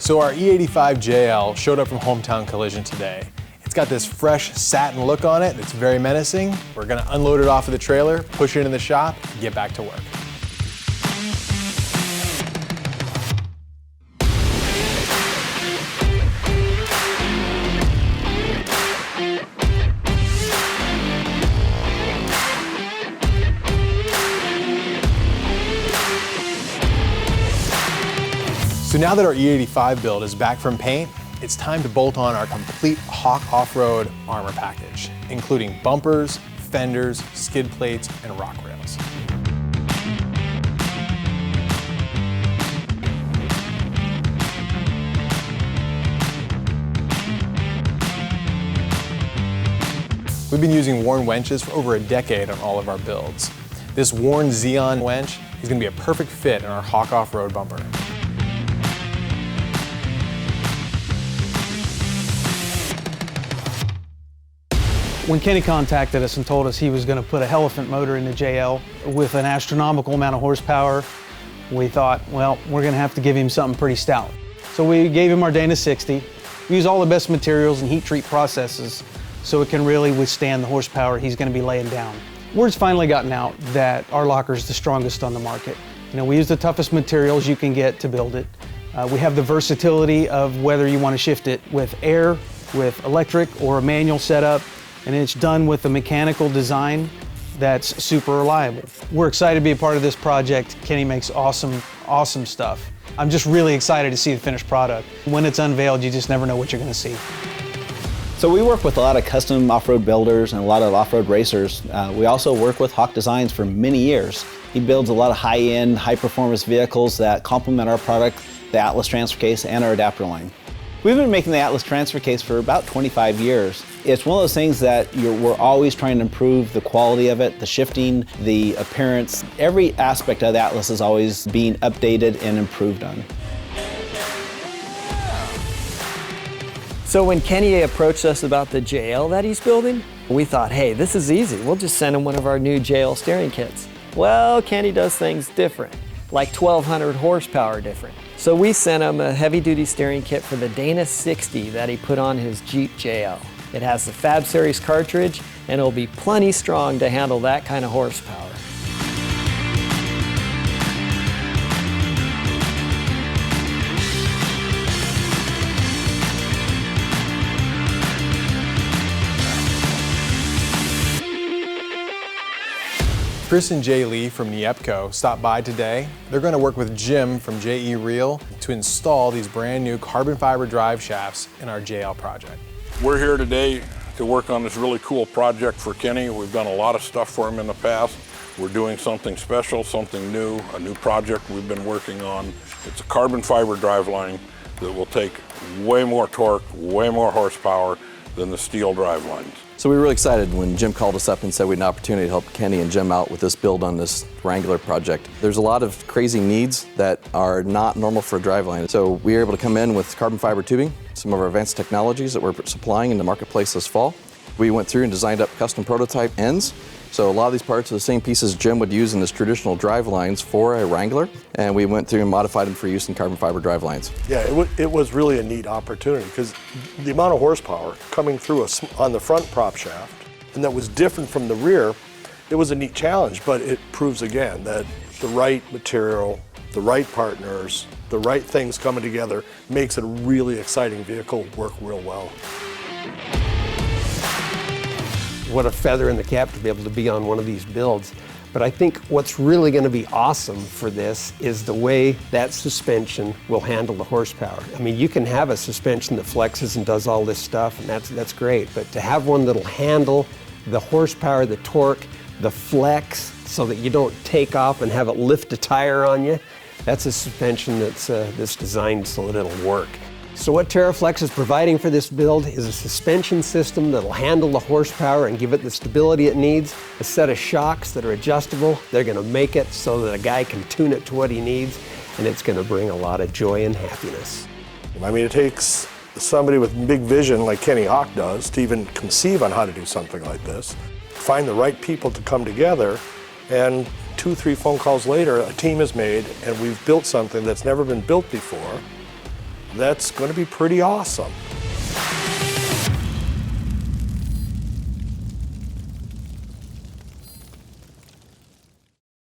So our E85 JL showed up from Hometown Collision today. It's got this fresh satin look on it that's very menacing. We're gonna unload it off of the trailer, push it in the shop, and get back to work. So now that our E85 build is back from paint, it's time to bolt on our complete Hauk off-road armor package, including bumpers, fenders, skid plates, and rock rails. We've been using worn winches for over a decade on all of our builds. This worn Xeon winch is going to be a perfect fit in our Hauk off-road bumper. When Kenny contacted us and told us he was going to put a Hellephant motor in the JL with an astronomical amount of horsepower, we thought, well, we're going to have to give him something pretty stout. So we gave him our Dana 60. We use all the best materials and heat treat processes so it can really withstand the horsepower he's going to be laying down. Word's finally gotten out that our locker is the strongest on the market. You know, we use the toughest materials you can get to build it. We have the versatility of whether you want to shift it with air, with electric, or a manual setup. And it's done with a mechanical design that's super reliable. We're excited to be a part of this project. Kenny makes awesome, awesome stuff. I'm just really excited to see the finished product. When it's unveiled, you just never know what you're going to see. So we work with a lot of custom off-road builders and a lot of off-road racers. We also work with Hauk Designs for many years. He builds a lot of high-end, high-performance vehicles that complement our product, the Atlas transfer case, and our adapter line. We've been making the Atlas transfer case for about 25 years. It's one of those things that we're always trying to improve the quality of it, the shifting, the appearance. Every aspect of the Atlas is always being updated and improved on. So when Kenny approached us about the JL that he's building, we thought, hey, this is easy. We'll just send him one of our new JL steering kits. Well, Kenny does things different, like 1,200 horsepower different. So we sent him a heavy-duty steering kit for the Dana 60 that he put on his Jeep JL. It has the Fab Series cartridge, and it'll be plenty strong to handle that kind of horsepower. Chris and Jay Lee from Niepco stopped by today. They're going to work with Jim from JE Reel to install these brand new carbon fiber drive shafts in our JL project. We're here today to work on this really cool project for Kenny. We've done a lot of stuff for him in the past. We're doing something special, something new, a new project we've been working on. It's a carbon fiber driveline that will take way more torque, way more horsepower than the steel drivelines. So we were really excited when Jim called us up and said we had an opportunity to help Kenny and Jim out with this build on this Wrangler project. There's a lot of crazy needs that are not normal for a driveline. So we were able to come in with carbon fiber tubing, some of our advanced technologies that we're supplying in the marketplace this fall. We went through and designed up custom prototype ends. So a lot of these parts are the same pieces Jim would use in his traditional drive lines for a Wrangler, and we went through and modified them for use in carbon fiber drive lines. Yeah, it was really a neat opportunity because the amount of horsepower coming through on the front prop shaft, and that was different from the rear, it was a neat challenge, but it proves again that the right material, the right partners, the right things coming together makes it a really exciting vehicle work real well. What a feather in the cap to be able to be on one of these builds. But I think what's really going to be awesome for this is the way that suspension will handle the horsepower. I mean, you can have a suspension that flexes and does all this stuff, and that's great. But to have one that'll handle the horsepower, the torque, the flex, so that you don't take off and have it lift a tire on you, that's a suspension that's designed so that it'll work. So what TerraFlex is providing for this build is a suspension system that'll handle the horsepower and give it the stability it needs, a set of shocks that are adjustable. They're going to make it so that a guy can tune it to what he needs, and it's going to bring a lot of joy and happiness. I mean, it takes somebody with big vision like Kenny Hauk does to even conceive on how to do something like this, find the right people to come together, and 2-3 phone calls later, a team is made, and we've built something that's never been built before. that's going to be pretty awesome.